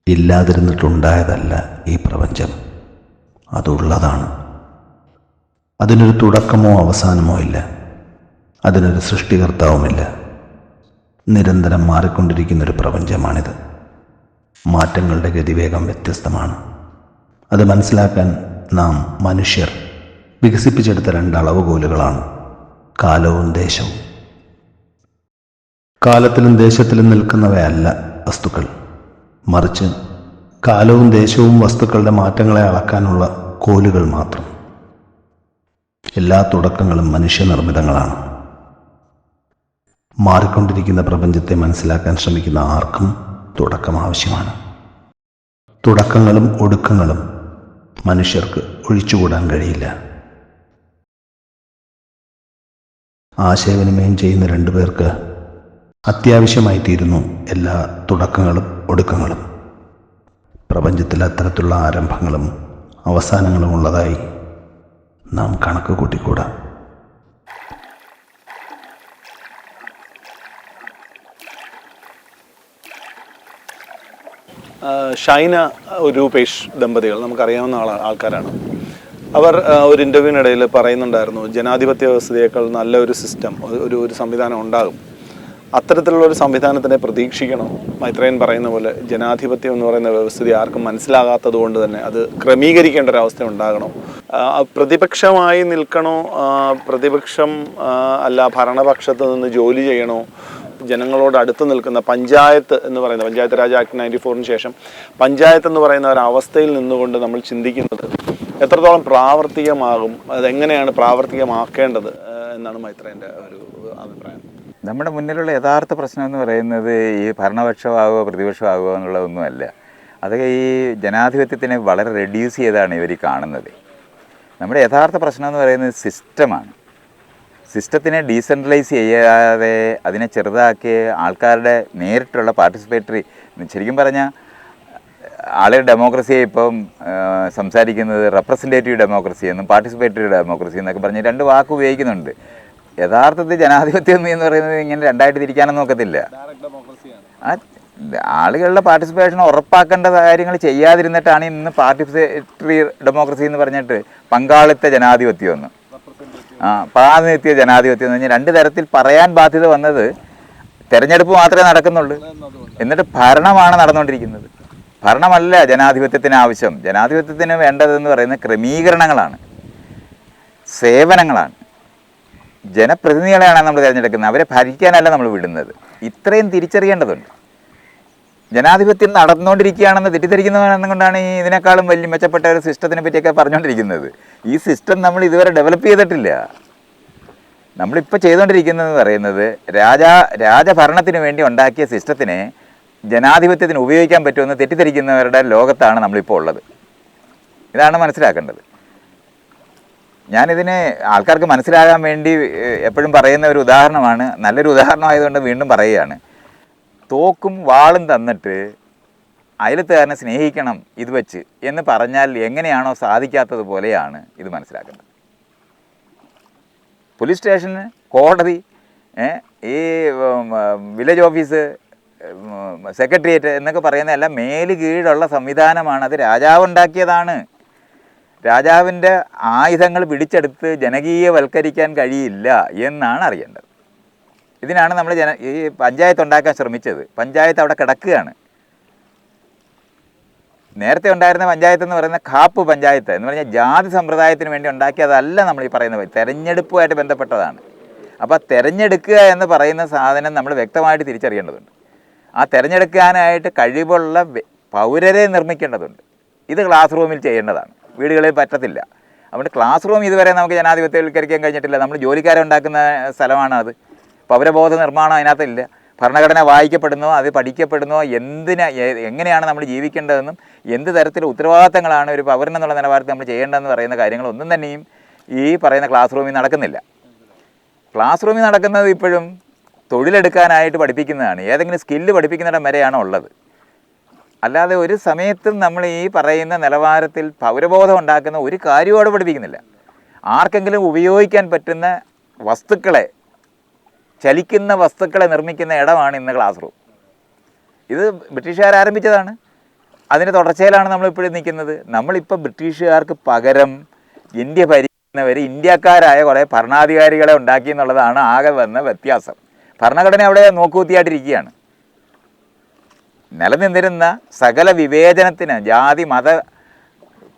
ഇല്ലാതിരുന്നിട്ടുണ്ടായതല്ല ഈ പ്രപഞ്ചം, അതുള്ളതാണ്. അതിനൊരു തുടക്കമോ അവസാനമോ ഇല്ല. അതിനൊരു സൃഷ്ടികർത്താവുമില്ല. നിരന്തരം മാറിക്കൊണ്ടിരിക്കുന്നൊരു പ്രപഞ്ചമാണിത്. മാറ്റങ്ങളുടെ ഗതിവേഗം വ്യത്യസ്തമാണ്. അത് മനസ്സിലാക്കാൻ നാം മനുഷ്യർ വികസിപ്പിച്ചെടുത്ത രണ്ട് അളവുകോലുകളാണ് കാലവും ദേശവും. കാലത്തിലും ദേശത്തിലും നിൽക്കുന്നവയല്ല വസ്തുക്കൾ, മറിച്ച് കാലവും ദേശവും വസ്തുക്കളുടെ മാറ്റങ്ങളെ അളക്കാനുള്ള കോലുകൾ മാത്രം. എല്ലാ തുടക്കങ്ങളും മനുഷ്യനിർമ്മിതങ്ങളാണ്. മാറിക്കൊണ്ടിരിക്കുന്ന പ്രപഞ്ചത്തെ മനസ്സിലാക്കാൻ ശ്രമിക്കുന്ന ആർക്കും തുടക്കം ആവശ്യമാണ്. തുടക്കങ്ങളും ഒടുക്കങ്ങളും മനുഷ്യർക്ക് ഒഴിച്ചുകൂടാൻ കഴിയില്ല. ആശയവിനിമയം ചെയ്യുന്ന രണ്ടുപേർക്ക് അത്യാവശ്യമായി തീരുന്നു എല്ലാ തുടക്കങ്ങളും ഒടുക്കങ്ങളും. പ്രപഞ്ചത്തിൽ അത്തരത്തിലുള്ള ആരംഭങ്ങളും അവസാനങ്ങളും ഉള്ളതായി നാം കണക്ക് കൂട്ടിക്കൂടാ. ഷൈന രൂപേഷ് ദമ്പതികൾ നമുക്കറിയാവുന്ന ആൾക്കാരാണ്. അവർ ഒരു ഇൻ്റർവ്യൂവിനിടയിൽ പറയുന്നുണ്ടായിരുന്നു, ജനാധിപത്യ വ്യവസ്ഥയേക്കാൾ നല്ലൊരു സിസ്റ്റം, ഒരു സംവിധാനം ഉണ്ടാകും. അത്തരത്തിലുള്ളൊരു സംവിധാനത്തിനെ പ്രതീക്ഷിക്കണം. മൈത്രേയൻ പറയുന്ന പോലെ ജനാധിപത്യം എന്ന് പറയുന്ന വ്യവസ്ഥിതി ആർക്കും മനസ്സിലാകാത്തത് കൊണ്ട് തന്നെ അത് ക്രമീകരിക്കേണ്ട ഒരവസ്ഥ ഉണ്ടാകണം. പ്രതിപക്ഷമായി നിൽക്കണോ, പ്രതിപക്ഷം അല്ല ഭരണപക്ഷത്ത് നിന്ന് ജോലി ചെയ്യണോ, ജനങ്ങളോട് അടുത്ത് നിൽക്കുന്ന പഞ്ചായത്ത് എന്ന് പറയുന്ന പഞ്ചായത്ത് രാജ് ആക്ട് 94 ശേഷം പഞ്ചായത്ത് എന്ന് പറയുന്ന ഒരവസ്ഥയിൽ നിന്നുകൊണ്ട് നമ്മൾ ചിന്തിക്കുന്നത് എത്രത്തോളം പ്രാവർത്തികമാകും, അതെങ്ങനെയാണ് പ്രാവർത്തികമാക്കേണ്ടത് എന്നാണ് മൈത്രേയൻ്റെ ഒരു അഭിപ്രായം. നമ്മുടെ മുന്നിലുള്ള യഥാർത്ഥ പ്രശ്നം എന്ന് പറയുന്നത് ഈ ഭരണപക്ഷമാകുമോ പ്രതിപക്ഷമാകുമോ എന്നുള്ളതൊന്നുമല്ല. അതൊക്കെ ഈ ജനാധിപത്യത്തിനെ വളരെ റെഡ്യൂസ് ചെയ്താണ് ഇവർ കാണുന്നത്. നമ്മുടെ യഥാർത്ഥ പ്രശ്നം എന്ന് പറയുന്നത് സിസ്റ്റമാണ്. സിസ്റ്റത്തിനെ ഡീസെൻട്രലൈസ് ചെയ്യാതെ അതിനെ ചെറുതാക്കി ആൾക്കാരുടെ നേരിട്ടുള്ള പാർട്ടിസിപ്പേറ്ററി, ശരിക്കും പറഞ്ഞാൽ ആളുകൾ ഡെമോക്രസിയെ ഇപ്പം സംസാരിക്കുന്നത് റെപ്രസെൻറ്റേറ്റീവ് ഡെമോക്രസി എന്നും പാർട്ടിസിപ്പേറ്ററി ഡെമോക്രസി എന്നൊക്കെ പറഞ്ഞ് രണ്ട് വാക്ക് ഉപയോഗിക്കുന്നുണ്ട്. യഥാർത്ഥത്തിൽ ജനാധിപത്യം എന്ന് പറയുന്നത് ഇങ്ങനെ രണ്ടായിട്ട് തിരിക്കാനൊന്നും നോക്കത്തില്ല. ആ ആളുകളുടെ പാർട്ടിസിപ്പേഷൻ ഉറപ്പാക്കേണ്ട കാര്യങ്ങൾ ചെയ്യാതിരുന്നിട്ടാണ് ഇന്ന് പാർട്ടിസിപ്പേറ്ററി ഡെമോക്രസി എന്ന് പറഞ്ഞിട്ട് പങ്കാളിത്ത ജനാധിപത്യം എന്ന് പ്രാതിനിധ്യ ജനാധിപത്യം എന്ന് പറഞ്ഞാൽ രണ്ട് തരത്തിൽ പറയാൻ ബാധ്യത വന്നത്. തെരഞ്ഞെടുപ്പ് മാത്രമേ നടക്കുന്നുള്ളൂ, എന്നിട്ട് ഭരണമാണ് നടന്നുകൊണ്ടിരിക്കുന്നത്. ഭരണമല്ല ജനാധിപത്യത്തിന് ആവശ്യം. ജനാധിപത്യത്തിന് വേണ്ടതെന്ന് പറയുന്നത് ക്രമീകരണങ്ങളാണ്, സേവനങ്ങളാണ്. ജനപ്രതിനിധികളെയാണ് നമ്മൾ തിരഞ്ഞെടുക്കുന്നത്, അവരെ ഭരിക്കാനല്ല നമ്മൾ വിടുന്നത്. ഇത്രയും തിരിച്ചറിയേണ്ടതുണ്ട്. ജനാധിപത്യം നടന്നുകൊണ്ടിരിക്കുകയാണെന്ന് തെറ്റിദ്ധരിക്കുന്നതുകൊണ്ടാണ് ഈ ഇതിനേക്കാളും വലിയ മെച്ചപ്പെട്ട ഒരു സിസ്റ്റത്തിനെ പറ്റിയൊക്കെ പറഞ്ഞുകൊണ്ടിരിക്കുന്നത്. ഈ സിസ്റ്റം നമ്മൾ ഇതുവരെ ഡെവലപ്പ് ചെയ്തിട്ടില്ല. നമ്മളിപ്പോൾ ചെയ്തുകൊണ്ടിരിക്കുന്നതെന്ന് പറയുന്നത് രാജഭരണത്തിന് വേണ്ടി ഉണ്ടാക്കിയ സിസ്റ്റത്തിനെ ജനാധിപത്യത്തിന് ഉപയോഗിക്കാൻ പറ്റുമെന്ന് തെറ്റിദ്ധരിക്കുന്നവരുടെ ലോകത്താണ് നമ്മളിപ്പോൾ ഉള്ളത്. ഇതാണ് മനസ്സിലാക്കേണ്ടത്. ഞാനിതിനെ ആൾക്കാർക്ക് മനസ്സിലാകാൻ വേണ്ടി എപ്പോഴും പറയുന്ന ഒരു ഉദാഹരണമാണ്, നല്ലൊരു ഉദാഹരണമായതുകൊണ്ട് വീണ്ടും പറയുകയാണ്. തോക്കും വാളും തന്നിട്ട് അയലത്തുകാരനെ സ്നേഹിക്കണം ഇത് വെച്ച് എന്ന് പറഞ്ഞാൽ എങ്ങനെയാണോ സാധിക്കാത്തതുപോലെയാണ് ഇത് മനസ്സിലാക്കേണ്ടത്. പോലീസ് സ്റ്റേഷന്, കോടതി, ഈ വില്ലേജ് ഓഫീസ്, സെക്രട്ടേറിയറ്റ് എന്നൊക്കെ പറയുന്ന എല്ലാം മേല് കീഴുള്ള സംവിധാനമാണ്. അത് രാജാവ് ഉണ്ടാക്കിയതാണ്. രാജാവിൻ്റെ ആയുധങ്ങൾ പിടിച്ചെടുത്ത് ജനകീയവൽക്കരിക്കാൻ കഴിയില്ല എന്നാണ് അറിയേണ്ടത്. ഇതിനാണ് നമ്മൾ ഈ പഞ്ചായത്ത് ഉണ്ടാക്കാൻ ശ്രമിച്ചത്. പഞ്ചായത്ത് അവിടെ കിടക്കുകയാണ്. നേരത്തെ ഉണ്ടായിരുന്ന പഞ്ചായത്ത് എന്ന് പറയുന്ന കാപ്പ് പഞ്ചായത്ത് എന്ന് പറഞ്ഞാൽ ജാതി സമ്പ്രദായത്തിന് വേണ്ടി ഉണ്ടാക്കിയതല്ല. നമ്മൾ ഈ പറയുന്നത് തെരഞ്ഞെടുപ്പുമായിട്ട് ബന്ധപ്പെട്ടതാണ്. അപ്പോൾ തിരഞ്ഞെടുക്കുക എന്ന് പറയുന്ന സാധനം നമ്മൾ വ്യക്തമായിട്ട് തിരിച്ചറിയേണ്ടതുണ്ട്. ആ തിരഞ്ഞെടുക്കാനായിട്ട് കഴിവുള്ള പൗരരെ നിർമ്മിക്കേണ്ടതുണ്ട്. ഇത് ക്ലാസ് റൂമിൽ ചെയ്യേണ്ടതാണ്, വീടുകളിൽ പറ്റത്തില്ല. അതുകൊണ്ട് ക്ലാസ് റൂം ഇതുവരെ നമുക്ക് ജനാധിപത്യവൽക്കരിക്കാൻ കഴിഞ്ഞിട്ടില്ല. നമ്മൾ ജോലിക്കാരെ ഉണ്ടാക്കുന്ന സ്ഥലമാണ് അത്. പൗരബോധ നിർമ്മാണം അതിനകത്തില്ല. ഭരണഘടന വായിക്കപ്പെടുന്നോ അത് പഠിക്കപ്പെടുന്നോ എങ്ങനെയാണ് നമ്മൾ ജീവിക്കേണ്ടതെന്നും എന്ത് തരത്തിലുള്ള ഉത്തരവാദിത്തങ്ങളാണ് ഒരു പൗരനെന്നുള്ള നിലവാരത്തിൽ നമ്മൾ ചെയ്യേണ്ടതെന്ന് പറയുന്ന കാര്യങ്ങളൊന്നും തന്നെയും ഈ പറയുന്ന ക്ലാസ് റൂമിൽ നടക്കുന്നില്ല. ക്ലാസ് റൂമിൽ നടക്കുന്നത് ഇപ്പോഴും തൊഴിലെടുക്കാനായിട്ട് പഠിപ്പിക്കുന്നതാണ്. ഏതെങ്കിലും സ്കില്ല് പഠിപ്പിക്കുന്നിടം വരെയാണ് ഉള്ളത്. അല്ലാതെ ഒരു സമയത്തും നമ്മൾ ഈ പറയുന്ന നിലവാരത്തിൽ പൗരബോധം ഉണ്ടാക്കുന്ന ഒരു കാര്യമോടെ പഠിപ്പിക്കുന്നില്ല. ആർക്കെങ്കിലും ഉപയോഗിക്കാൻ പറ്റുന്ന വസ്തുക്കളെ, ചലിക്കുന്ന വസ്തുക്കളെ നിർമ്മിക്കുന്ന ഇടമാണ് ഇന്ന് ക്ലാസ് റൂം. ഇത് ബ്രിട്ടീഷുകാർ ആരംഭിച്ചതാണ്. അതിൻ്റെ തുടർച്ചയിലാണ് നമ്മളിപ്പോഴും നിൽക്കുന്നത്. നമ്മളിപ്പോൾ ബ്രിട്ടീഷുകാർക്ക് പകരം ഇന്ത്യ ഭരിക്കുന്നവർ ഇന്ത്യക്കാരായ കുറേ ഭരണാധികാരികളെ ഉണ്ടാക്കി എന്നുള്ളതാണ് ആകെ വന്ന വ്യത്യാസം. ഭരണഘടന അവിടെ നോക്കുകുത്തിയായിട്ടിരിക്കുകയാണ്. നിലനിന്നിരുന്ന സകല വിവേചനത്തിന് ജാതി മത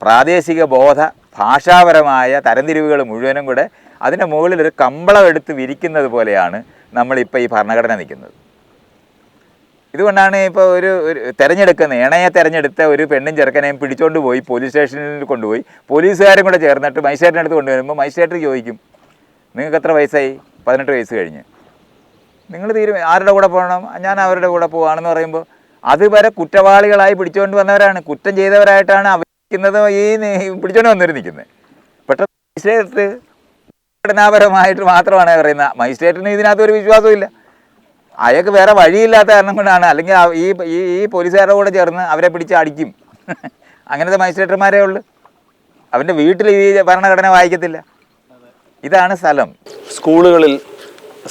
പ്രാദേശിക ബോധ ഭാഷാപരമായ തരംതിരിവുകൾ മുഴുവനും കൂടെ അതിൻ്റെ മുകളിൽ ഒരു കമ്പളം എടുത്ത് വിരിക്കുന്നത് പോലെയാണ് നമ്മളിപ്പോൾ ഈ ഭരണഘടന നിൽക്കുന്നത്. ഇതുകൊണ്ടാണ് ഇപ്പോൾ ഒരു തിരഞ്ഞെടുക്കുന്ന ഇണയെ തിരഞ്ഞെടുത്ത ഒരു പെണ്ണും ചെറുക്കനെയും പിടിച്ചോണ്ട് പോയി പോലീസ് സ്റ്റേഷനിൽ കൊണ്ടുപോയി പോലീസുകാരും കൂടെ ചേർന്നിട്ട് മജിസ്ട്രേറ്റിൻ്റെ അടുത്ത് കൊണ്ടുവരുമ്പോൾ മജിസ്ട്രേറ്റ് ചോദിക്കും, നിങ്ങൾക്ക് എത്ര വയസ്സായി? 18 വയസ്സ് കഴിഞ്ഞ്. നിങ്ങൾ ആരുടെ കൂടെ പോകണം? ഞാൻ അവരുടെ കൂടെ പോവാണെന്ന് പറയുമ്പോൾ അതുവരെ കുറ്റവാളികളായി പിടിച്ചുകൊണ്ട് വന്നവരാണ്, കുറ്റം ചെയ്തവരായിട്ടാണ് അവരിക്കുന്നത് ഈ പിടിച്ചോണ്ട് വന്നവർ നിൽക്കുന്നത്. പെട്ടെന്ന് മജിസ്ട്രേറ്റ് ഘടനാപരമായിട്ട് മാത്രമാണ് പറയുന്നത്. മജിസ്ട്രേറ്റിന് ഇതിനകത്ത് ഒരു വിശ്വാസമില്ല. അയാൾക്ക് വേറെ വഴിയില്ലാത്ത കാരണം കൊണ്ടാണ്. അല്ലെങ്കിൽ ഈ പോലീസുകാരുടെ കൂടെ ചേർന്ന് അവരെ പിടിച്ച് അടിക്കും. അങ്ങനത്തെ മജിസ്ട്രേറ്റർമാരേ ഉള്ളൂ. അവൻ്റെ വീട്ടിൽ ഈ ഭരണഘടന വായിക്കത്തില്ല. ഇതാണ് സ്ഥലം. സ്കൂളുകളിൽ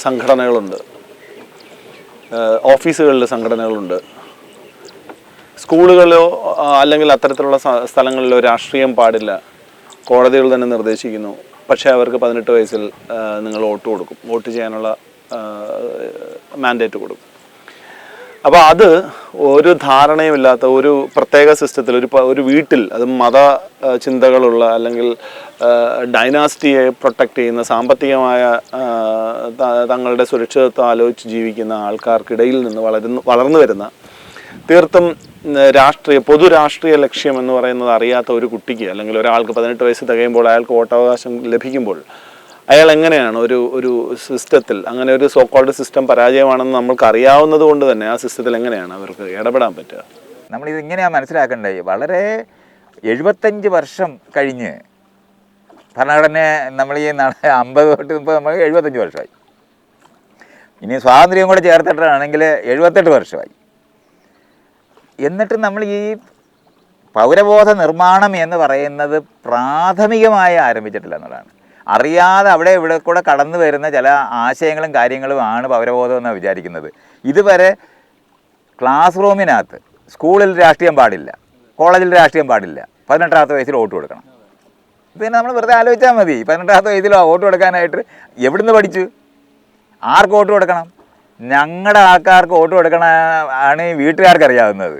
സംഘടനകളുണ്ട്, ഓഫീസുകളിൽ സംഘടനകളുണ്ട്. സ്കൂളുകളിലോ അല്ലെങ്കിൽ അത്തരത്തിലുള്ള സ്ഥലങ്ങളിലോ രാഷ്ട്രീയം പാടില്ല, കോടതികൾ തന്നെ നിർദ്ദേശിക്കുന്നു. പക്ഷേ അവർക്ക് 18 വയസ്സിൽ നിങ്ങൾ വോട്ട് കൊടുക്കും, വോട്ട് ചെയ്യാനുള്ള മാൻഡേറ്റ് കൊടുക്കും. അപ്പോൾ അത് ഒരു ധാരണയുമില്ലാത്ത ഒരു പ്രത്യേക സിസ്റ്റത്തിൽ ഒരു വീട്ടിൽ, അത് മത ചിന്തകളുള്ള അല്ലെങ്കിൽ ഡൈനാസ്റ്റിയെ പ്രൊട്ടക്റ്റ് ചെയ്യുന്ന സാമ്പത്തികമായ തങ്ങളുടെ സുരക്ഷിതത്വം ആലോചിച്ച് ജീവിക്കുന്ന ആൾക്കാർക്കിടയിൽ നിന്ന് വളർന്നു വരുന്ന തീർത്തും പൊതു രാഷ്ട്രീയ ലക്ഷ്യം എന്ന് പറയുന്നത് അറിയാത്ത ഒരു കുട്ടിക്ക് അല്ലെങ്കിൽ ഒരാൾക്ക് 18 വയസ്സ് തികയുമ്പോൾ അയാൾക്ക് വോട്ടവകാശം ലഭിക്കുമ്പോൾ അയാൾ എങ്ങനെയാണ് ഒരു സിസ്റ്റത്തിൽ, അങ്ങനെ ഒരു സോക്കോൾഡ് സിസ്റ്റം പരാജയമാണെന്ന് നമ്മൾക്ക് അറിയാവുന്നത് കൊണ്ട് തന്നെ ആ സിസ്റ്റത്തിൽ എങ്ങനെയാണ് അവർക്ക് ഇടപെടാൻ പറ്റുക? നമ്മളിത് ഇങ്ങനെയാണ് മനസ്സിലാക്കേണ്ടത്. വളരെ 75 വർഷം കഴിഞ്ഞ് ഭരണഘടന നമ്മൾ ഈ 50 തൊട്ട് ഇപ്പോൾ നമ്മൾ 75 വർഷമായി. ഇനി സ്വാതന്ത്ര്യം കൂടെ ചേർത്തിട്ടാണെങ്കിൽ 78 വർഷമായി. എന്നിട്ട് നമ്മൾ ഈ പൗരബോധ നിർമ്മാണം എന്ന് പറയുന്നത് പ്രാഥമികമായി ആരംഭിച്ചിട്ടില്ല എന്നുള്ളതാണ്. അറിയാതെ അവിടെ ഇവിടെ കൂടെ കടന്നു വരുന്ന ചില ആശയങ്ങളും കാര്യങ്ങളുമാണ് പൗരബോധം എന്നാണ് വിചാരിക്കുന്നത്. ഇതുവരെ ക്ലാസ് റൂമിനകത്ത് സ്കൂളിൽ രാഷ്ട്രീയം പാടില്ല, കോളേജിൽ രാഷ്ട്രീയം പാടില്ല, 18ാമത്തെ വയസ്സിൽ വോട്ട് കൊടുക്കണം. പിന്നെ നമ്മൾ വെറുതെ ആലോചിച്ചാൽ മതി. 18ാമത്തെ വയസ്സിൽ വോട്ട് കൊടുക്കാനായിട്ട് എവിടുന്ന് പഠിച്ചു? ആർക്ക് വോട്ട് കൊടുക്കണം? ഞങ്ങളുടെ ആൾക്കാർക്ക് വോട്ട് കൊടുക്കണ ആണ് വീട്ടുകാർക്ക് അറിയാവുന്നത്.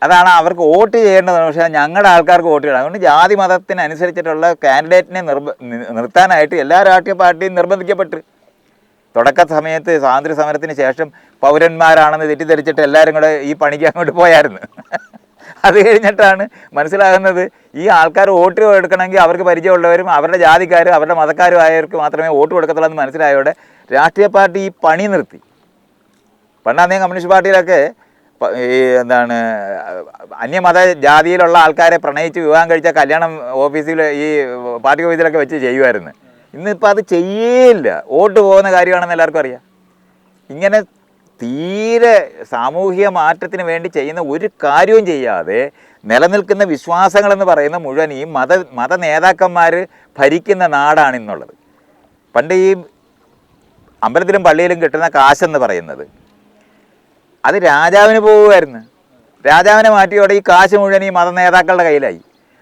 അതാണ് അവർക്ക് വോട്ട് ചെയ്യേണ്ടത്. പക്ഷേ ഞങ്ങളുടെ ആൾക്കാർക്ക് വോട്ട് ചെയ്യണം. അതുകൊണ്ട് ജാതി മതത്തിനനുസരിച്ചിട്ടുള്ള കാൻഡിഡേറ്റിനെ നിർത്താനായിട്ട് എല്ലാ രാഷ്ട്രീയ പാർട്ടിയും നിർബന്ധിക്കപ്പെട്ടു. തുടക്ക സമയത്ത് സ്വാതന്ത്ര്യ സമരത്തിന് ശേഷം പൗരന്മാരാണെന്ന് തെറ്റിദ്ധരിച്ചിട്ട് എല്ലാവരും കൂടെ ഈ പണിക്ക് അങ്ങോട്ട് പോയായിരുന്നു. അത് കഴിഞ്ഞിട്ടാണ് മനസ്സിലാകുന്നത് ഈ ആൾക്കാർ വോട്ട് എടുക്കണമെങ്കിൽ അവർക്ക് പരിചയമുള്ളവരും അവരുടെ ജാതിക്കാരും അവരുടെ മതക്കാരും ആയവർക്ക് മാത്രമേ വോട്ട് കൊടുക്കത്തുള്ളൂ എന്ന് മനസ്സിലായതോടെ രാഷ്ട്രീയ പാർട്ടി ഈ പണി നിർത്തി. പണ്ടാന്നേ കമ്മ്യൂണിസ്റ്റ് പാർട്ടിയിലൊക്കെ ഈ അന്യമത ജാതിയിലുള്ള ആൾക്കാരെ പ്രണയിച്ച് വിവാഹം കഴിച്ച കല്യാണം ഓഫീസിൽ ഈ പാർട്ടി ഓഫീസിലൊക്കെ വെച്ച് ചെയ്യുമായിരുന്നു. ഇന്നിപ്പോൾ അത് ചെയ്യേയില്ല. വോട്ട് പോകുന്ന കാര്യമാണെന്ന് എല്ലാവർക്കും അറിയാം. ഇങ്ങനെ തീരെ സാമൂഹിക മാറ്റത്തിന് വേണ്ടി ചെയ്യുന്ന ഒരു കാര്യവും ചെയ്യാതെ നിലനിൽക്കുന്ന വിശ്വാസങ്ങളെന്ന് പറയുന്ന മുഴുവൻ ഈ മത നേതാക്കന്മാർ ഭരിക്കുന്ന നാടാണിന്നുള്ളത്. പണ്ട് ഈ അമ്പലത്തിലും പള്ളിയിലും കിട്ടുന്ന കാശെന്ന് പറയുന്നത് അത് രാജാവിന് പോകുമായിരുന്നു. രാജാവിനെ മാറ്റിയോടെ ഈ കാശ് മുഴുവൻ ഈ മത നേതാക്കളുടെ കയ്യിലായി.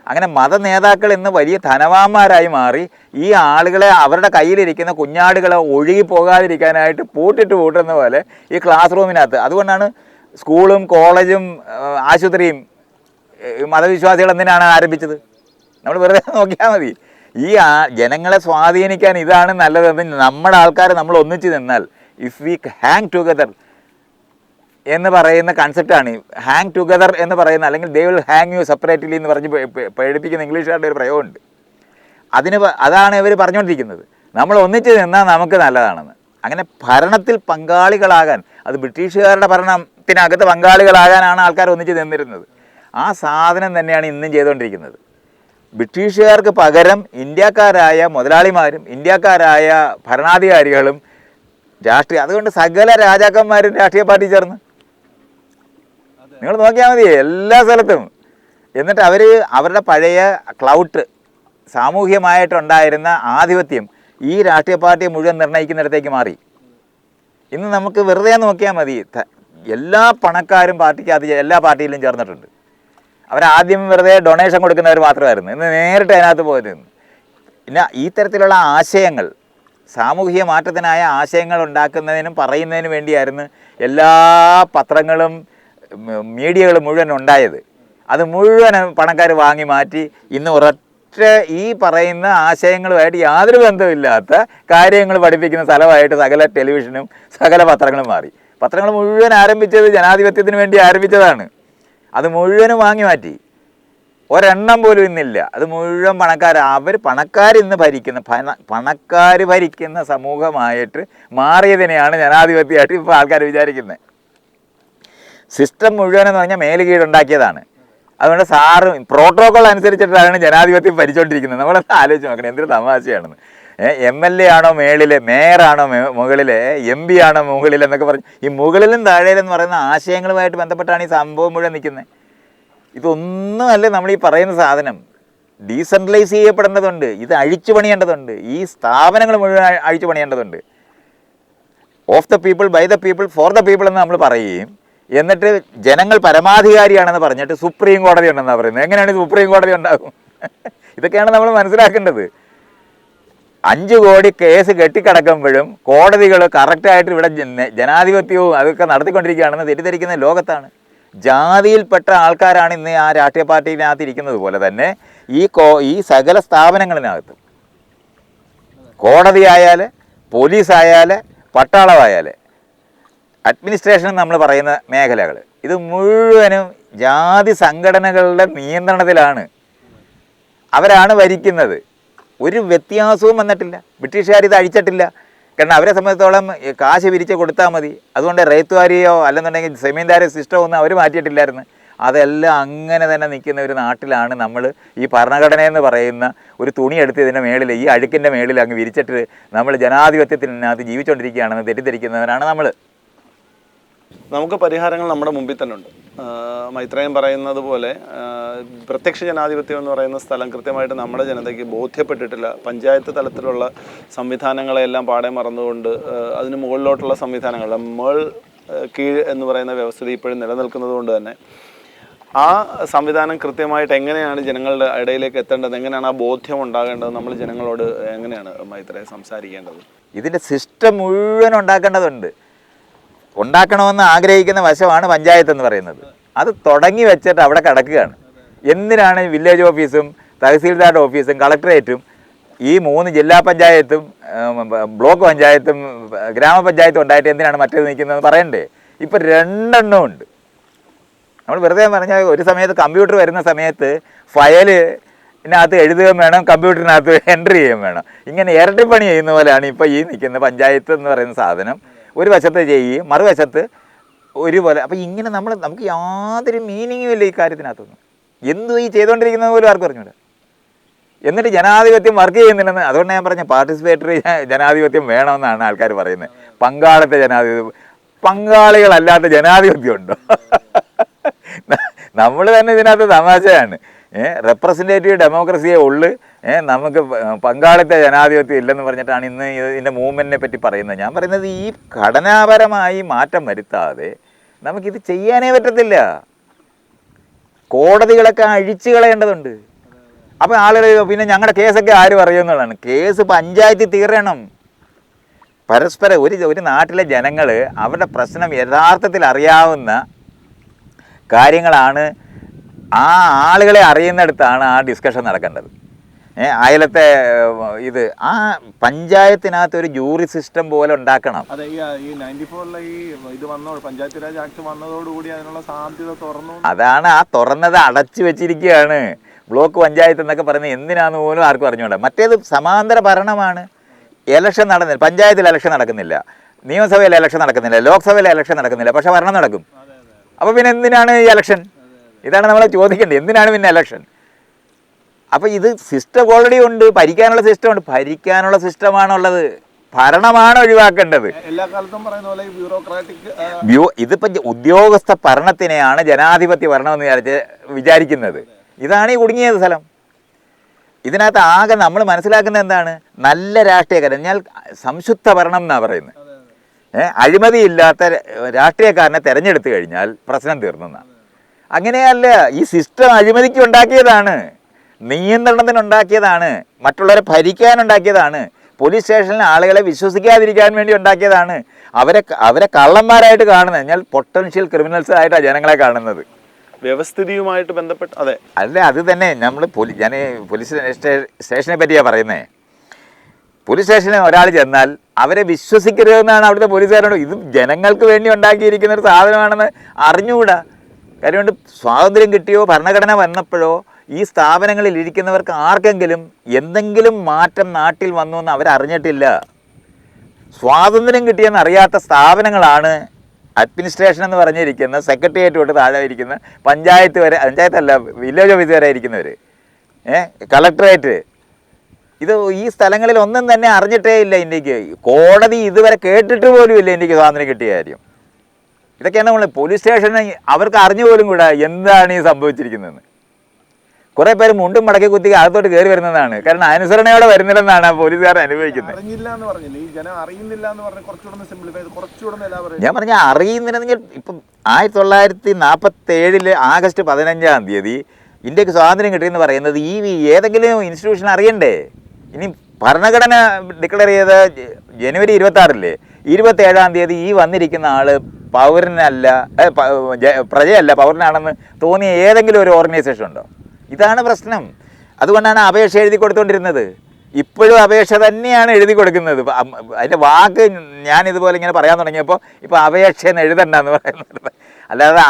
അങ്ങനെ മത നേതാക്കൾ ഇന്ന് വലിയ ധനവാന്മാരായി മാറി ഈ ആളുകളെ അവരുടെ കയ്യിലിരിക്കുന്ന കുഞ്ഞാടുകളെ ഒഴുകി പോകാതിരിക്കാനായിട്ട് പൂട്ടുന്ന പോലെ ഈ ക്ലാസ് റൂമിനകത്ത്. അതുകൊണ്ടാണ് സ്കൂളും കോളേജും ആശുപത്രിയും മതവിശ്വാസികൾ എന്തിനാണ് ആരംഭിച്ചത്? നമ്മൾ വെറുതെ നോക്കിയാൽ മതി. ഈ ജനങ്ങളെ സ്വാധീനിക്കാൻ ഇതാണ് നല്ലതെന്ന് നമ്മുടെ ആൾക്കാർ നമ്മൾ ഒന്നിച്ച് നിന്നാൽ, ഇഫ് വി ഹാങ് ടുഗദർ എന്ന് പറയുന്ന കൺസെപ്റ്റാണ്. ഹാങ് ടുഗദർ എന്ന് പറയുന്ന, അല്ലെങ്കിൽ they will hang you separately എന്ന് പറഞ്ഞ് പഠിപ്പിക്കുന്ന ഇംഗ്ലീഷുകാരുടെ ഒരു പ്രയോഗമുണ്ട്. അതാണ് ഇവർ പറഞ്ഞുകൊണ്ടിരിക്കുന്നത്. നമ്മൾ ഒന്നിച്ച് നിന്നാൽ നമുക്ക് നല്ലതാണെന്ന്. അങ്ങനെ ഭരണത്തിൽ പങ്കാളികളാകാൻ, അത് ബ്രിട്ടീഷുകാരുടെ ഭരണത്തിനകത്ത് പങ്കാളികളാകാനാണ് ആൾക്കാർ ഒന്നിച്ച് നിന്നിരുന്നത്. ആ സാധനം തന്നെയാണ് ഇന്നും ചെയ്തുകൊണ്ടിരിക്കുന്നത്. ബ്രിട്ടീഷുകാർക്ക് പകരം ഇന്ത്യക്കാരായ മുതലാളിമാരും ഇന്ത്യക്കാരായ ഭരണാധികാരികളും അതുകൊണ്ട് സകല രാജാക്കന്മാരും രാഷ്ട്രീയ പാർട്ടി ചേർന്ന് നിങ്ങൾ നോക്കിയാൽ മതി എല്ലാ സ്ഥലത്തും. എന്നിട്ട് അവരുടെ പഴയ ക്ലൗട്ട്, സാമൂഹ്യമായിട്ടുണ്ടായിരുന്ന ആധിപത്യം ഈ രാഷ്ട്രീയ പാർട്ടിയെ മുഴുവൻ നിർണ്ണയിക്കുന്നിടത്തേക്ക് മാറി. ഇന്ന് നമുക്ക് വെറുതെ നോക്കിയാൽ മതി, എല്ലാ പണക്കാരും പാർട്ടിക്ക് എല്ലാ പാർട്ടിയിലും ചേർന്നിട്ടുണ്ട്. അവരാദ്യം വെറുതെ ഡൊണേഷൻ കൊടുക്കുന്നവർ മാത്രമായിരുന്നു. ഇന്ന് നേരിട്ട് അതിനകത്ത് പോയിരുന്നു. പിന്നെ ഈ തരത്തിലുള്ള ആശയങ്ങൾ, സാമൂഹിക മാറ്റത്തിനായ ആശയങ്ങൾ ഉണ്ടാക്കുന്നതിനും പറയുന്നതിനും വേണ്ടിയായിരുന്നു എല്ലാ പത്രങ്ങളും മീഡിയകളും മുഴുവൻ ഉണ്ടായത്. അത് മുഴുവൻ പണക്കാർ വാങ്ങി മാറ്റി ഇന്ന് ഒരൊറ്റ ഈ പറയുന്ന ആശയങ്ങളുമായിട്ട് യാതൊരു ബന്ധമില്ലാത്ത കാര്യങ്ങൾ പഠിപ്പിക്കുന്ന സ്ഥലമായിട്ട് സകല ടെലിവിഷനും സകല പത്രങ്ങളും മാറി. പത്രങ്ങൾ മുഴുവൻ ആരംഭിച്ചത് ജനാധിപത്യത്തിന് വേണ്ടി ആരംഭിച്ചതാണ്. അത് മുഴുവനും വാങ്ങി മാറ്റി. ഒരെണ്ണം പോലും ഇന്നില്ല. അത് മുഴുവൻ പണക്കാരിന്ന് ഭരിക്കുന്ന പണക്കാർ ഭരിക്കുന്ന സമൂഹമായിട്ട് മാറിയതിനെയാണ് ജനാധിപത്യമായിട്ട് ഇപ്പോൾ ആൾക്കാർ വിചാരിക്കുന്നത്. സിസ്റ്റം മുഴുവനെന്ന് പറഞ്ഞാൽ മേലുകീഴുണ്ടാക്കിയതാണ്. അതുകൊണ്ട് പ്രോട്ടോകോൾ അനുസരിച്ചിട്ടാണ് ജനാധിപത്യം ഭരിച്ചുകൊണ്ടിരിക്കുന്നത്. നമ്മളത് ആലോചിച്ച് നോക്കണം, എന്തൊരു തമാശയാണെന്ന്. MLA ആണോ മേളിൽ, മേയറാണോ മുകളിൽ, MP ആണോ മുകളിൽ എന്നൊക്കെ പറഞ്ഞ് ഈ മുകളിലും താഴേലെന്ന് പറയുന്ന ആശയങ്ങളുമായിട്ട് ബന്ധപ്പെട്ടാണ് ഈ സംഭവം മുഴുവൻ നിൽക്കുന്നത്. ഇതൊന്നുമല്ല നമ്മൾ ഈ പറയുന്ന സാധനം. ഡീസെൻട്രലൈസ് ചെയ്യപ്പെടേണ്ടതുണ്ട്. ഇത് അഴിച്ചു പണിയേണ്ടതുണ്ട്. ഈ സ്ഥാപനങ്ങൾ മുഴുവൻ അഴിച്ചു പണിയേണ്ടതുണ്ട്. Of the people, by the people, for the people എന്ന് നമ്മൾ പറയുകയും എന്നിട്ട് ജനങ്ങൾ പരമാധികാരിയാണെന്ന് പറഞ്ഞിട്ട് സുപ്രീം കോടതി ഉണ്ടെന്നാണ് പറയുന്നത്. എങ്ങനെയാണ് സുപ്രീം കോടതി ഉണ്ടാകും? ഇതൊക്കെയാണ് നമ്മൾ മനസ്സിലാക്കേണ്ടത്. 5 കോടി കേസ് കെട്ടിക്കിടക്കുമ്പോഴും കോടതികൾ കറക്റ്റായിട്ട് ഇവിടെ ജനാധിപത്യവും അതൊക്കെ നടത്തിക്കൊണ്ടിരിക്കുകയാണെന്ന് തെറ്റിദ്ധരിക്കുന്ന ലോകത്താണ്. ജാതിയിൽപ്പെട്ട ആൾക്കാരാണ് ഇന്ന് ആ രാഷ്ട്രീയ പാർട്ടിയിനകത്ത് ഇരിക്കുന്നത് പോലെ തന്നെ ഈ സകല സ്ഥാപനങ്ങളിനകത്തും, കോടതിയായാൽ, പോലീസായാൽ, പട്ടാളമായാൽ, അഡ്മിനിസ്ട്രേഷൻ നമ്മൾ പറയുന്ന മേഖലകൾ, ഇത് മുഴുവനും ജാതി സംഘടനകളുടെ നിയന്ത്രണത്തിലാണ്. അവരാണ് ഭരിക്കുന്നത്. ഒരു വ്യത്യാസവും വന്നിട്ടില്ല. ബ്രിട്ടീഷുകാർ ഇത് അഴിച്ചിട്ടില്ല. കാരണം അവരെ സംബന്ധിച്ചോളം കാശ് പിരിച്ച് കൊടുത്താൽ മതി. അതുകൊണ്ട് റേത്തുവാരിയോ അല്ലെന്നുണ്ടെങ്കിൽ സെമീന്ദാരി സിസ്റ്റമോ ഒന്നും അവർ മാറ്റിയിട്ടില്ലായിരുന്നു. അതെല്ലാം അങ്ങനെ തന്നെ നിൽക്കുന്ന ഒരു നാട്ടിലാണ് നമ്മൾ ഈ ഭരണഘടനയെന്ന് പറയുന്ന ഒരു തുണി എടുത്ത് ഇതിൻ്റെ മേളിൽ, ഈ അഴുക്കിൻ്റെ മേളിൽ അങ്ങ് വിരിച്ചിട്ട് നമ്മൾ ജനാധിപത്യത്തിനകത്ത് ജീവിച്ചുകൊണ്ടിരിക്കുകയാണെന്ന് തെറ്റിദ്ധരിക്കുന്നവരാണ് നമ്മൾ. നമുക്ക് പരിഹാരങ്ങൾ നമ്മുടെ മുമ്പിൽ തന്നെ ഉണ്ട്. മൈത്രേയൻ പറയുന്നത് പോലെ പ്രത്യക്ഷ ജനാധിപത്യം എന്ന് പറയുന്ന സ്ഥലം കൃത്യമായിട്ട് നമ്മുടെ ജനതയ്ക്ക് ബോധ്യപ്പെട്ടിട്ടില്ല. പഞ്ചായത്ത് തലത്തിലുള്ള സംവിധാനങ്ങളെല്ലാം പാടെ മറന്നുകൊണ്ട് അതിന് മുകളിലോട്ടുള്ള സംവിധാനങ്ങൾ, കീഴ് എന്ന് പറയുന്ന വ്യവസ്ഥ ഇപ്പോഴും നിലനിൽക്കുന്നത് കൊണ്ട് തന്നെ ആ സംവിധാനം കൃത്യമായിട്ട് എങ്ങനെയാണ് ജനങ്ങളുടെ ഇടയിലേക്ക് എത്തേണ്ടത്, എങ്ങനെയാണ് ആ ബോധ്യം ഉണ്ടാകേണ്ടത്, നമ്മൾ ജനങ്ങളോട് എങ്ങനെയാണ് മൈത്രേയൻ സംസാരിക്കേണ്ടത്? ഇതിൻ്റെ സിസ്റ്റം മുഴുവൻ ഉണ്ടാക്കേണ്ടതുണ്ട്. ഉണ്ടാക്കണമെന്ന് ആഗ്രഹിക്കുന്ന വശമാണ് പഞ്ചായത്ത് എന്ന് പറയുന്നത്. അത് തുടങ്ങി വെച്ചിട്ട് അവിടെ കിടക്കുകയാണ്. എന്തിനാണ് വില്ലേജ് ഓഫീസും തഹസീൽദാരുടെ ഓഫീസും കളക്ടറേറ്റും ഈ 3 ജില്ലാ പഞ്ചായത്തും ബ്ലോക്ക് പഞ്ചായത്തും ഗ്രാമപഞ്ചായത്തും ഉണ്ടായിട്ട് എന്തിനാണ് മറ്റേത് നിൽക്കുന്നത് പറയണ്ടേ? ഇപ്പം 2 എണ്ണം ഉണ്ട്. നമ്മൾ വെറുതെ പറഞ്ഞാൽ ഒരു സമയത്ത് കമ്പ്യൂട്ടർ വരുന്ന സമയത്ത് ഫയലിനകത്ത് എഴുതുകയും വേണം, കമ്പ്യൂട്ടറിനകത്ത് എൻട്രി ചെയ്യുകയും വേണം. ഇങ്ങനെ ഇരട്ടിപ്പണി ചെയ്യുന്ന പോലെയാണ് ഇപ്പോൾ ഈ നിൽക്കുന്ന പഞ്ചായത്ത് എന്ന് പറയുന്ന സാധനം. ഒരു വശത്ത് ചെയ്യുകയും മറുവശത്ത് ഒരുപോലെ. അപ്പോൾ ഇങ്ങനെ നമുക്ക് യാതൊരു മീനിങ്ങും ഇല്ല ഈ കാര്യത്തിനകത്തൊന്നും. എന്തു ഈ ചെയ്തുകൊണ്ടിരിക്കുന്നത് പോലും ആർക്കും അറിഞ്ഞൂടാ. എന്നിട്ട് ജനാധിപത്യം വർക്ക് ചെയ്യുന്നില്ലെന്ന്. അതുകൊണ്ട് ഞാൻ പറഞ്ഞ പാർട്ടിസിപ്പേറ്ററി ജനാധിപത്യം വേണമെന്നാണ് ആൾക്കാർ പറയുന്നത്. പങ്കാളിത്ത ജനാധിപത്യം. പങ്കാളികളല്ലാത്ത ജനാധിപത്യം ഉണ്ടോ? നമ്മൾ തന്നെ ഇതിനകത്ത് തമാശയാണ്. റെപ്രസെൻറ്റേറ്റീവ് ഡെമോക്രസിയെ ഉള്ളു, നമുക്ക് പങ്കാളിത്ത ജനാധിപത്യം ഇല്ലെന്ന് പറഞ്ഞിട്ടാണ് ഇന്ന് ഇതിൻ്റെ മൂവ്മെൻറ്റിനെ പറ്റി പറയുന്നത്. ഞാൻ പറയുന്നത് ഈ ഘടനാപരമായി മാറ്റം വരുത്താതെ നമുക്കിത് ചെയ്യാനേ പറ്റത്തില്ല. കോടതികളൊക്കെ അഴിച്ചു കളയേണ്ടതുണ്ട്. അപ്പോൾ ആളുകൾ പിന്നെ ഞങ്ങളുടെ കേസൊക്കെ ആര് പറയുമെന്നുള്ളതാണ്. കേസ് പഞ്ചായത്തിൽ തീരണം. പരസ്പരം ഒരു നാട്ടിലെ ജനങ്ങൾ അവരുടെ പ്രശ്നം യഥാർത്ഥത്തിൽ അറിയാവുന്ന കാര്യങ്ങളാണ്. ആ ആളുകളെ അറിയുന്നിടത്താണ് ആ ഡിസ്കഷൻ നടക്കേണ്ടത്. അയലത്തെ ഇത് ആ പഞ്ചായത്തിനകത്ത് ഒരു ജൂറി സിസ്റ്റം പോലെ ഉണ്ടാക്കണം. അതെ, ഈ 94 ഈ ഇത് വന്നോ പഞ്ചായത്ത് രാജ് ആക്ട് വന്നതോടുകൂടി അതിനുള്ള സാധ്യത തുറന്നു. അതാണ് ആ തുറന്നത് അടച്ചു വെച്ചിരിക്കുകയാണ്. ബ്ലോക്ക് പഞ്ചായത്ത് എന്നൊക്കെ പറയുന്നത് എന്തിനാന്ന് പോലും ആർക്കും അറിഞ്ഞുകൂടാ. മറ്റേത് സമാന്തര ഭരണമാണ്. ഇലക്ഷൻ നടന്നില്ല, പഞ്ചായത്തിൽ ഇലക്ഷൻ നടക്കുന്നില്ല, നിയമസഭയിൽ ഇലക്ഷൻ നടക്കുന്നില്ല, ലോക്സഭയിൽ ഇലക്ഷൻ നടക്കുന്നില്ല, പക്ഷെ ഭരണം നടക്കും. അപ്പോൾ പിന്നെ എന്തിനാണ് ഈ ഇലക്ഷൻ? ഇതാണ് നമ്മളെ ചോദിക്കേണ്ടത്. എന്തിനാണ് പിന്നെ ഇലക്ഷൻ? അപ്പോൾ ഇത് സിസ്റ്റം ഓൾറെഡി ഉണ്ട്. ഭരിക്കാനുള്ള സിസ്റ്റം ഉണ്ട്. ഭരിക്കാനുള്ള സിസ്റ്റമാണുള്ളത്. ഭരണമാണ് ഒഴിവാക്കേണ്ടത്. എല്ലാ കാലത്തും പറയുന്ന പോലെ ബ്യൂറോക്രാറ്റിക് ഇതിപ്പോൾ ഉദ്യോഗസ്ഥ ഭരണത്തിനെയാണ് ജനാധിപത്യ ഭരണം എന്ന് വിചാരിക്കുന്നത്. ഇതാണ് ഈ കുടുങ്ങിയ സ്ഥലം. ഇതിനകത്ത് ആകെ നമ്മൾ മനസ്സിലാക്കുന്നത് എന്താണ്? നല്ല രാഷ്ട്രീയക്കാരൻ, ഞാൻ സംശുദ്ധ ഭരണം എന്നാണ് പറയുന്നത്. അഴിമതിയില്ലാത്ത രാഷ്ട്രീയക്കാരനെ തിരഞ്ഞെടുത്തു കഴിഞ്ഞാൽ പ്രശ്നം തീർന്നെന്നാണ്. അങ്ങനെയല്ല, ഈ സിസ്റ്റം അഴിമതിക്ക് ഉണ്ടാക്കിയതാണ്, നിയന്ത്രണത്തിനുണ്ടാക്കിയതാണ്, മറ്റുള്ളവരെ ഭരിക്കാനുണ്ടാക്കിയതാണ്, പോലീസ് സ്റ്റേഷനിൽ ആളുകളെ വിശ്വസിക്കാതിരിക്കാൻ വേണ്ടി ഉണ്ടാക്കിയതാണ്. അവരെ കള്ളന്മാരായിട്ട് കാണുന്നത്, എന്നാൽ പൊട്ടൻഷ്യൽ ക്രിമിനൽസ് ആയിട്ടാണ് ജനങ്ങളെ കാണുന്നത്. വ്യവസ്ഥിതിയുമായിട്ട് ബന്ധപ്പെട്ട് അല്ല, അത് തന്നെ നമ്മൾ ഞാൻ പോലീസ് സ്റ്റേഷനെ പറ്റിയാണ് പറയുന്നത്. പോലീസ് സ്റ്റേഷനിൽ ഒരാൾ ചെന്നാൽ അവരെ വിശ്വസിക്കരുതെന്നാണ് അവിടുത്തെ പോലീസുകാരോട്. ഇത് ജനങ്ങൾക്ക് വേണ്ടി ഉണ്ടാക്കിയിരിക്കുന്ന ഒരു സാധനമാണെന്ന് അറിഞ്ഞുകൂടാ. കാര്യമുണ്ട്, സ്വാതന്ത്ര്യം കിട്ടിയോ ഭരണഘടന വന്നപ്പോഴോ ഈ സ്ഥാപനങ്ങളിൽ ഇരിക്കുന്നവർക്ക് ആർക്കെങ്കിലും എന്തെങ്കിലും മാറ്റം നാട്ടിൽ വന്നു എന്ന് അവരറിഞ്ഞിട്ടില്ല. സ്വാതന്ത്ര്യം കിട്ടിയെന്ന് അറിയാത്ത സ്ഥാപനങ്ങളാണ് അഡ്മിനിസ്ട്രേഷൻ എന്ന് പറഞ്ഞിരിക്കുന്ന സെക്രട്ടേറിയറ്റ് തൊട്ട് താഴെ ഇരിക്കുന്ന പഞ്ചായത്ത് വരെ, പഞ്ചായത്തല്ല വില്ലേജ് ഓഫീസ് വരെ ഇരിക്കുന്നവർ, കളക്ടറേറ്റ്. ഇത് ഈ സ്ഥലങ്ങളിൽ ഒന്നും തന്നെ അറിഞ്ഞിട്ടേ ഇല്ല. ഇന്ത്യക്ക് കോടതി ഇതുവരെ കേട്ടിട്ട് പോലും ഇല്ല ഇന്ത്യക്ക് സ്വാതന്ത്ര്യം കിട്ടിയ കാര്യം. ഇതൊക്കെയാണ് നമ്മൾ പോലീസ് സ്റ്റേഷനിൽ അവർക്ക് അറിഞ്ഞു പോലും കൂടാ എന്താണ് ഈ സംഭവിച്ചിരിക്കുന്നതെന്ന്. കുറേ പേര് മുണ്ടും മടക്കി കുത്തി അകത്തോട്ട് കയറി വരുന്നതാണ്. കാരണം അനുസരണയോടെ വരുന്നില്ലെന്നാണ് പോലീസുകാർ അനുഭവിക്കുന്നത്. ഞാൻ പറഞ്ഞ അറിയുന്നില്ലെങ്കിൽ ഇപ്പം 1947 ആഗസ്റ്റ് 15 ഇന്ത്യക്ക് സ്വാതന്ത്ര്യം കിട്ടിയെന്ന് പറയുന്നത് ഈ ഏതെങ്കിലും ഇൻസ്റ്റിറ്റ്യൂഷൻ അറിയണ്ടേ? ഇനി ഭരണഘടന ഡിക്ലെയർ ചെയ്ത ജനുവരി 26 27 ഈ വന്നിരിക്കുന്ന ആൾ പൗരനല്ല, പ്രജയല്ല, പൗരനാണെന്ന് തോന്നിയ ഏതെങ്കിലും ഒരു ഓർഗനൈസേഷൻ ഉണ്ടോ? ഇതാണ് പ്രശ്നം. അതുകൊണ്ടാണ് അപേക്ഷ എഴുതി കൊടുത്തുകൊണ്ടിരുന്നത്. ഇപ്പോഴും അപേക്ഷ തന്നെയാണ് എഴുതി കൊടുക്കുന്നത്. അതിൻ്റെ വാക്ക് ഞാൻ ഇതുപോലെ ഇങ്ങനെ പറയാൻ തുടങ്ങിയപ്പോൾ ഇപ്പോൾ അപേക്ഷയെന്ന് എഴുതണ്ടെന്ന് പറയുന്നത്. അല്ലാതെ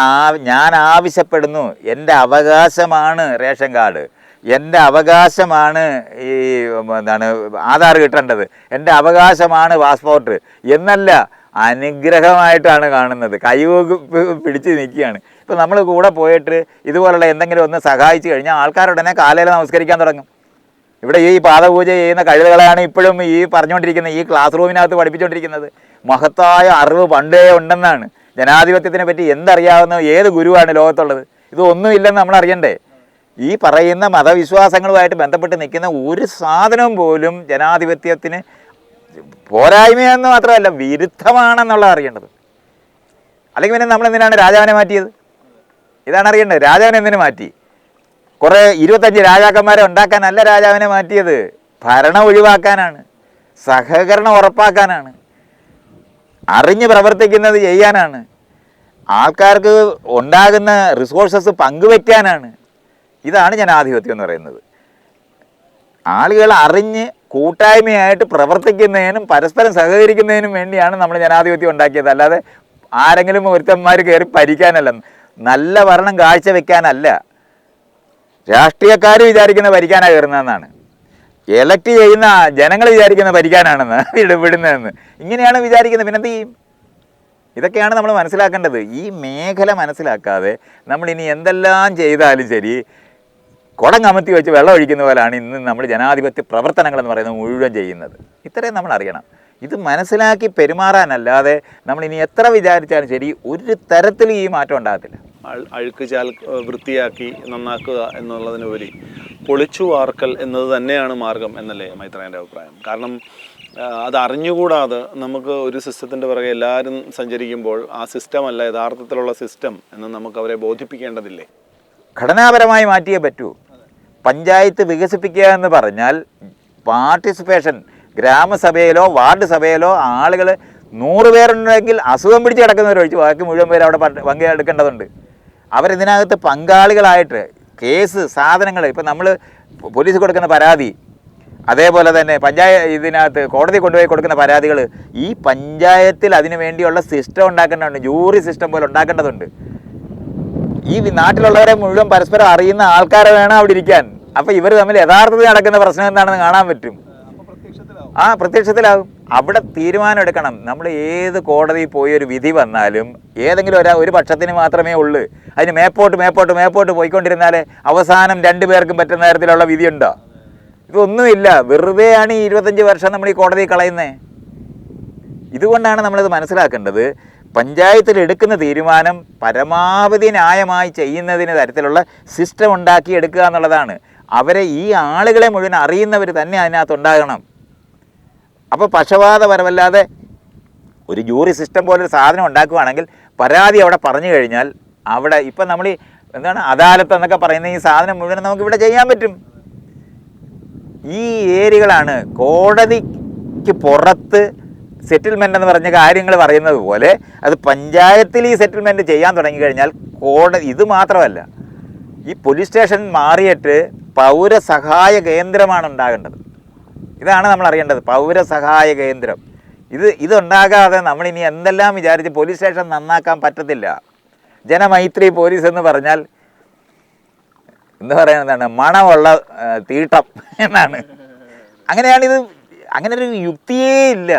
ഞാൻ ആവശ്യപ്പെടുന്നു, എൻ്റെ അവകാശമാണ് റേഷൻ കാർഡ്, എൻ്റെ അവകാശമാണ് ഈ എന്താണ് ആധാർ കിട്ടേണ്ടത്, എൻ്റെ അവകാശമാണ് പാസ്പോർട്ട് എന്നല്ല, അനുഗ്രഹമായിട്ടാണ് കാണുന്നത്. കൈവക്ക് പിടിച്ച് നിൽക്കുകയാണ്. ഇപ്പോൾ നമ്മൾ കൂടെ പോയിട്ട് ഇതുപോലുള്ള എന്തെങ്കിലും ഒന്ന് സഹായിച്ചു കഴിഞ്ഞാൽ ആൾക്കാരുടനെ കാലയിൽ നമസ്കരിക്കാൻ തുടങ്ങും. ഇവിടെ ഈ പാദപൂജ ചെയ്യുന്ന കഴുതകളെയാണ് ഇപ്പോഴും ഈ പറഞ്ഞുകൊണ്ടിരിക്കുന്നത്, ഈ ക്ലാസ് റൂമിനകത്ത് പഠിപ്പിച്ചുകൊണ്ടിരിക്കുന്നത്. മഹത്തായ അറിവ് പണ്ടേ ഉണ്ടെന്നാണ്. ജനാധിപത്യത്തിനെ പറ്റി എന്തറിയാവുന്ന ഏത് ഗുരുവാണ് ലോകത്തുള്ളത്? ഇതൊന്നുമില്ലെന്ന് നമ്മൾ അറിയണ്ടേ? ഈ പറയുന്ന മതവിശ്വാസങ്ങളുമായിട്ട് ബന്ധപ്പെട്ട് നിൽക്കുന്ന ഒരു സാധനവും പോലും ജനാധിപത്യത്തിന് പോരായ്മയെന്ന് മാത്രമല്ല വിരുദ്ധമാണെന്നുള്ളത് അറിയേണ്ടത്. അല്ലെങ്കിൽ പിന്നെ നമ്മളെന്തിനാണ് രാജാവിനെ മാറ്റിയത്? ഇതാണ് അറിയേണ്ടത്. രാജാവിനെ എന്തിനു മാറ്റി? കുറേ 25 രാജാക്കന്മാരെ ഉണ്ടാക്കാനല്ല രാജാവിനെ മാറ്റിയത്, ഭരണം ഒഴിവാക്കാനാണ്, സഹകരണം ഉറപ്പാക്കാനാണ്, അറിഞ്ഞ് പ്രവർത്തിക്കുന്നത് ചെയ്യാനാണ്, ആൾക്കാർക്ക് ഉണ്ടാകുന്ന റിസോഴ്സസ് പങ്കുവയ്ക്കാനാണ്. ഇതാണ് ജനാധിപത്യം എന്ന് പറയുന്നത്. ആളുകൾ അറിഞ്ഞ് കൂട്ടായ്മയായിട്ട് പ്രവർത്തിക്കുന്നതിനും പരസ്പരം സഹകരിക്കുന്നതിനും വേണ്ടിയാണ് നമ്മൾ ജനാധിപത്യം ഉണ്ടാക്കിയത്. അല്ലാതെ ആരെങ്കിലും ഒരുത്തന്മാർ കയറി ഭരിക്കാനല്ല, നല്ല ഭരണം കാഴ്ചവെക്കാനല്ല. രാഷ്ട്രീയക്കാർ വിചാരിക്കുന്ന ഭരിക്കാനാണ് കയറുന്നതെന്നാണ്, എലക്ട് ചെയ്യുന്ന ജനങ്ങൾ വിചാരിക്കുന്ന ഭരിക്കാനാണെന്ന് വിടുന്നതെന്ന് ഇങ്ങനെയാണ് വിചാരിക്കുന്നത്. പിന്നെന്ത് ചെയ്യും? ഇതൊക്കെയാണ് നമ്മൾ മനസ്സിലാക്കേണ്ടത്. ഈ മേഖല മനസ്സിലാക്കാതെ നമ്മളിനി എന്തെല്ലാം ചെയ്താലും ശരി, കുടം കമത്തി വെച്ച് വെള്ളം ഒഴിക്കുന്ന പോലെയാണ് ഇന്ന് നമ്മൾ ജനാധിപത്യ പ്രവർത്തനങ്ങളെന്ന് പറയുന്നത് മുഴുവൻ ചെയ്യുന്നത്. ഇത്രയും നമ്മൾ അറിയണം. ഇത് മനസ്സിലാക്കി പെരുമാറാനല്ലാതെ നമ്മളിനി എത്ര വിചാരിച്ചാലും ശരി ഒരു തരത്തിലും ഈ മാറ്റം ഉണ്ടാകത്തില്ല. അഴുക്ക് ചാൽ വൃത്തിയാക്കി നന്നാക്കുക എന്നുള്ളതിനുപരി പൊളിച്ചു വാർക്കൽ എന്നത് തന്നെയാണ് മാർഗം എന്നല്ലേ മൈത്രേയൻ്റെ അഭിപ്രായം? കാരണം അത് അറിഞ്ഞുകൂടാതെ നമുക്ക് ഒരു സിസ്റ്റത്തിൻ്റെ പിറകെ എല്ലാവരും സഞ്ചരിക്കുമ്പോൾ ആ സിസ്റ്റമല്ല യഥാർത്ഥത്തിലുള്ള സിസ്റ്റം എന്ന് നമുക്ക് അവരെ ബോധിപ്പിക്കേണ്ടതില്ലേ? ഘടനാപരമായി മാറ്റിയേ പറ്റൂ. പഞ്ചായത്ത് വികസിപ്പിക്കുക എന്ന് പറഞ്ഞാൽ പാർട്ടിസിപ്പേഷൻ, ഗ്രാമസഭയിലോ വാർഡ് സഭയിലോ ആളുകൾ 100 പേരുണ്ടെങ്കിൽ അസുഖം പിടിച്ച് കിടക്കുന്നവരൊഴിച്ച് ബാക്കി മുഴുവൻ പേര് അവിടെ പങ്കെടുക്കേണ്ടതുണ്ട്. അവരിതിനകത്ത് പങ്കാളികളായിട്ട് കേസ് സാധനങ്ങൾ, ഇപ്പം നമ്മൾ പോലീസ് കൊടുക്കുന്ന പരാതി, അതേപോലെ തന്നെ ഇതിനകത്ത് കോടതി കൊണ്ടുപോയി കൊടുക്കുന്ന പരാതികൾ ഈ പഞ്ചായത്തിൽ അതിനു വേണ്ടിയുള്ള സിസ്റ്റം ഉണ്ടാക്കേണ്ടതുണ്ട്. ജൂറി സിസ്റ്റം പോലെ ഉണ്ടാക്കേണ്ടതുണ്ട്. ഈ നാട്ടിലുള്ളവരെ മുഴുവൻ പരസ്പരം അറിയുന്ന ആൾക്കാരെ വേണം അവിടെ ഇരിക്കാൻ. അപ്പോൾ ഇവർ തമ്മിൽ യഥാർത്ഥത്തിൽ നടക്കുന്ന പ്രശ്നം എന്താണെന്ന് കാണാൻ പറ്റും. പ്രത്യക്ഷത്തിലാകും. അവിടെ തീരുമാനം എടുക്കണം. നമ്മൾ ഏത് കോടതിയിൽ പോയി ഒരു വിധി വന്നാലും ഏതെങ്കിലും ഒരു പക്ഷത്തിന് മാത്രമേ ഉള്ളൂ. അതിന് മേപ്പോട്ട് പോയിക്കൊണ്ടിരുന്നാൽ അവസാനം 2 പേർക്കും പറ്റുന്ന തരത്തിലുള്ള വിധിയുണ്ടോ? ഇതൊന്നുമില്ല. വെറുതെയാണ് ഈ 25 വർഷം നമ്മൾ ഈ കോടതി കളയുന്നത്. ഇതുകൊണ്ടാണ് നമ്മളിത് മനസ്സിലാക്കേണ്ടത്. പഞ്ചായത്തിൽ എടുക്കുന്ന തീരുമാനം പരമാവധി ന്യായമായി ചെയ്യുന്നതിന് തരത്തിലുള്ള സിസ്റ്റം ഉണ്ടാക്കി എടുക്കുക എന്നുള്ളതാണ്. അവരെ ഈ ആളുകളെ മുഴുവൻ അറിയുന്നവർ തന്നെ അതിനകത്തുണ്ടാകണം. അപ്പോൾ പക്ഷപാതപരമല്ലാതെ ഒരു ജൂറി സിസ്റ്റം പോലൊരു സാധനം ഉണ്ടാക്കുകയാണെങ്കിൽ പരാതി അവിടെ പറഞ്ഞു കഴിഞ്ഞാൽ അവിടെ ഇപ്പം നമ്മൾ എന്താണ് അദാലത്ത് എന്നൊക്കെ പറയുന്ന ഈ സാധനം മുഴുവൻ നമുക്കിവിടെ ചെയ്യാൻ പറ്റും. ഈ ഏരിയകളാണ് കോടതിക്ക് പുറത്ത് സെറ്റിൽമെൻ്റ് എന്ന് പറഞ്ഞ കാര്യങ്ങൾ പറയുന്നത് പോലെ അത് പഞ്ചായത്തിൽ ഈ സെറ്റിൽമെൻറ്റ് ചെയ്യാൻ തുടങ്ങിക്കഴിഞ്ഞാൽ ഇത് മാത്രമല്ല, ഈ പോലീസ് സ്റ്റേഷൻ മാറിയിട്ട് പൗരസഹായ കേന്ദ്രമാണ് ഉണ്ടാകേണ്ടത്. ഇതാണ് നമ്മൾ അറിയേണ്ടത്, പൗരസഹായ കേന്ദ്രം. ഇതുണ്ടാകാതെ നമ്മളിനി എന്തെല്ലാം വിചാരിച്ച് പോലീസ് സ്റ്റേഷൻ നന്നാക്കാൻ പറ്റത്തില്ല. ജനമൈത്രി പോലീസ് എന്ന് പറഞ്ഞാൽ എന്താ പറയുന്നതാണ്, മണമുള്ള തീട്ടം എന്നാണ്. അങ്ങനെയാണിത്, അങ്ങനെ ഒരു യുക്തിയേ ഇല്ല.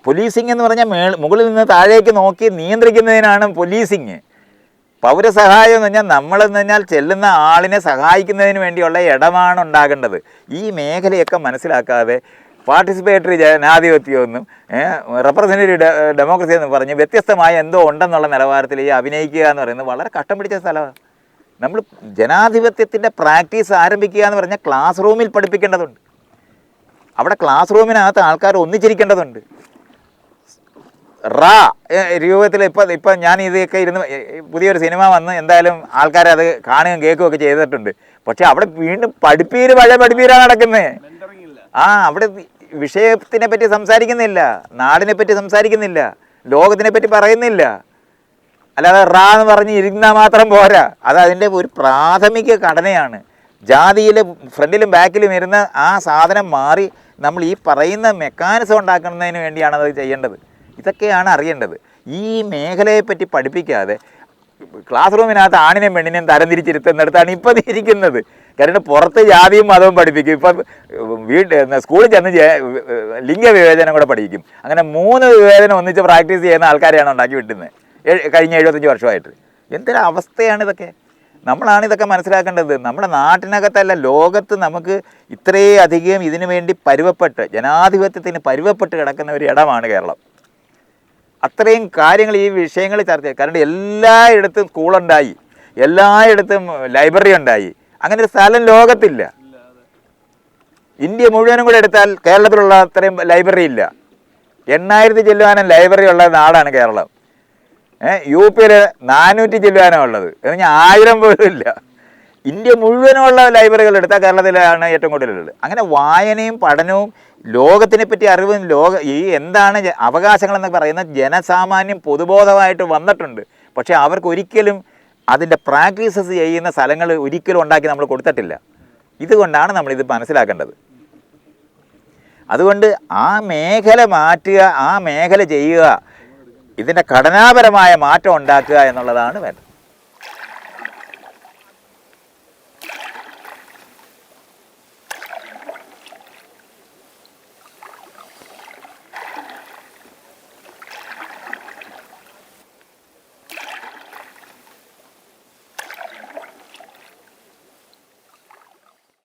പോലീസിങ് എന്ന് പറഞ്ഞാൽ മുകളിൽ നിന്ന് താഴേക്ക് നോക്കി നിയന്ത്രിക്കുന്നതിനാണ് പോലീസിങ്. പൗരസഹായം എന്ന് പറഞ്ഞാൽ നമ്മളെന്ന് പറഞ്ഞാൽ ചെല്ലുന്ന ആളിനെ സഹായിക്കുന്നതിന് വേണ്ടിയുള്ള ഇടമാണ് ഉണ്ടാകേണ്ടത്. ഈ മേഖലയൊക്കെ മനസ്സിലാക്കാതെ പാർട്ടിസിപ്പേറ്ററി ജനാധിപത്യമൊന്നും റെപ്രസെൻറ്റേറ്റീവ് ഡെമോക്രസി എന്ന് പറഞ്ഞ് വ്യത്യസ്തമായ എന്തോ ഉണ്ടെന്നുള്ള നിലവാരത്തിൽ ഈ അഭിനയിക്കുക എന്ന് പറയുന്നത് വളരെ കഷ്ടം പിടിച്ച സ്ഥലമാണ്. നമ്മൾ ജനാധിപത്യത്തിൻ്റെ പ്രാക്ടീസ് ആരംഭിക്കുക എന്ന് പറഞ്ഞാൽ ക്ലാസ് റൂമിൽ പഠിപ്പിക്കേണ്ടതുണ്ട്. അവിടെ ക്ലാസ് റൂമിനകത്ത് ആൾക്കാർ ഒന്നിച്ചിരിക്കേണ്ടതുണ്ട്. രൂപത്തിൽ ഇപ്പം ഞാൻ ഇതൊക്കെ ഇരുന്ന് പുതിയൊരു സിനിമ വന്ന് എന്തായാലും ആൾക്കാരത് കാണുകയും കേൾക്കുകയും ഒക്കെ ചെയ്തിട്ടുണ്ട്. പക്ഷെ അവിടെ വീണ്ടും പഴയ പഠിപ്പീരാണ് നടക്കുന്നത്. അവിടെ വിഷയത്തിനെ പറ്റി സംസാരിക്കുന്നില്ല, നാടിനെ പറ്റി സംസാരിക്കുന്നില്ല, ലോകത്തിനെ പറ്റി പറയുന്നില്ല. അല്ലാതെ എന്ന് പറഞ്ഞ് ഇരുന്നാൽ മാത്രം പോരാ, അത് അതിൻ്റെ ഒരു പ്രാഥമിക ഘടനയാണ്. ജാതിയിൽ ഫ്രണ്ടിലും ബാക്കിലും ഇരുന്ന് ആ സാധനം മാറി നമ്മൾ ഈ പറയുന്ന മെക്കാനിസം ഉണ്ടാക്കുന്നതിന് വേണ്ടിയാണ് അത് ചെയ്യേണ്ടത്. ഇതൊക്കെയാണ് അറിയേണ്ടത്. ഈ മേഖലയെപ്പറ്റി പഠിപ്പിക്കാതെ ക്ലാസ് റൂമിനകത്ത് ആണിനെയും പെണ്ണിനെയും തരംതിരിച്ചിരുത്തുന്നിടത്താണ് ഇപ്പം ഇരിക്കുന്നത്. കാരണം പുറത്ത് ജാതിയും മതവും പഠിപ്പിക്കും. ഇപ്പം സ്കൂളിൽ ചെന്ന് ലിംഗവിവേചനം കൂടെ പഠിക്കും. അങ്ങനെ 3 വിവേചനം ഒന്നിച്ച് പ്രാക്ടീസ് ചെയ്യുന്ന ആൾക്കാരെയാണ് ഉണ്ടാക്കി വിട്ടുന്നത് കഴിഞ്ഞ 75 വർഷമായിട്ട്. എന്തൊരു അവസ്ഥയാണ് ഇതൊക്കെ. നമ്മളാണ് ഇതൊക്കെ മനസ്സിലാക്കേണ്ടത്. നമ്മുടെ നാട്ടിനകത്തല്ല, ലോകത്ത് നമുക്ക് ഇത്രയധികം ഇതിനു വേണ്ടി പരുവപ്പെട്ട്, ജനാധിപത്യത്തിന് പരുവപ്പെട്ട് കിടക്കുന്ന ഒരു ഇടമാണ് കേരളം. അത്രയും കാര്യങ്ങൾ ഈ വിഷയങ്ങൾ ചർച്ച ചെയ്യും. കാരണം എല്ലായിടത്തും സ്കൂളുണ്ടായി, എല്ലായിടത്തും ലൈബ്രറി ഉണ്ടായി. അങ്ങനെ ഒരു സ്ഥലം ലോകത്തില്ല. ഇന്ത്യ മുഴുവനും കൂടെ എടുത്താൽ കേരളത്തിലുള്ള അത്രയും ലൈബ്രറി ഇല്ല. 8,000 ചില്ലുവാനം ലൈബ്രറി ഉള്ള നാടാണ് കേരളം. UP-യിൽ 400 ചില്ലുവാനം ഉള്ളത്, എന്ന് പറഞ്ഞാൽ 1000 പോലും ഇല്ല. ഇന്ത്യ മുഴുവനുള്ള ലൈബ്രറികൾ എടുത്താൽ കേരളത്തിലാണ് ഏറ്റവും കൂടുതലുള്ളത്. അങ്ങനെ വായനയും പഠനവും ലോകത്തിനെ പറ്റി അറിവും ഈ എന്താണ് അവകാശങ്ങളെന്ന് പറയുന്ന ജനസാമാന്യം പൊതുബോധമായിട്ട് വന്നിട്ടുണ്ട്. പക്ഷേ അവർക്കൊരിക്കലും അതിൻ്റെ പ്രാക്ടീസസ് ചെയ്യുന്ന സ്ഥലങ്ങൾ ഒരിക്കലും ഉണ്ടാക്കി നമ്മൾ കൊടുത്തിട്ടില്ല. ഇതുകൊണ്ടാണ് നമ്മളിത് മനസ്സിലാക്കേണ്ടത്. അതുകൊണ്ട് ആ മേഖല മാറ്റുക, ആ മേഖല ചെയ്യുക, ഇതിൻ്റെ ഘടനാപരമായ മാറ്റം ഉണ്ടാക്കുക എന്നുള്ളതാണ് വേണ്ടത്.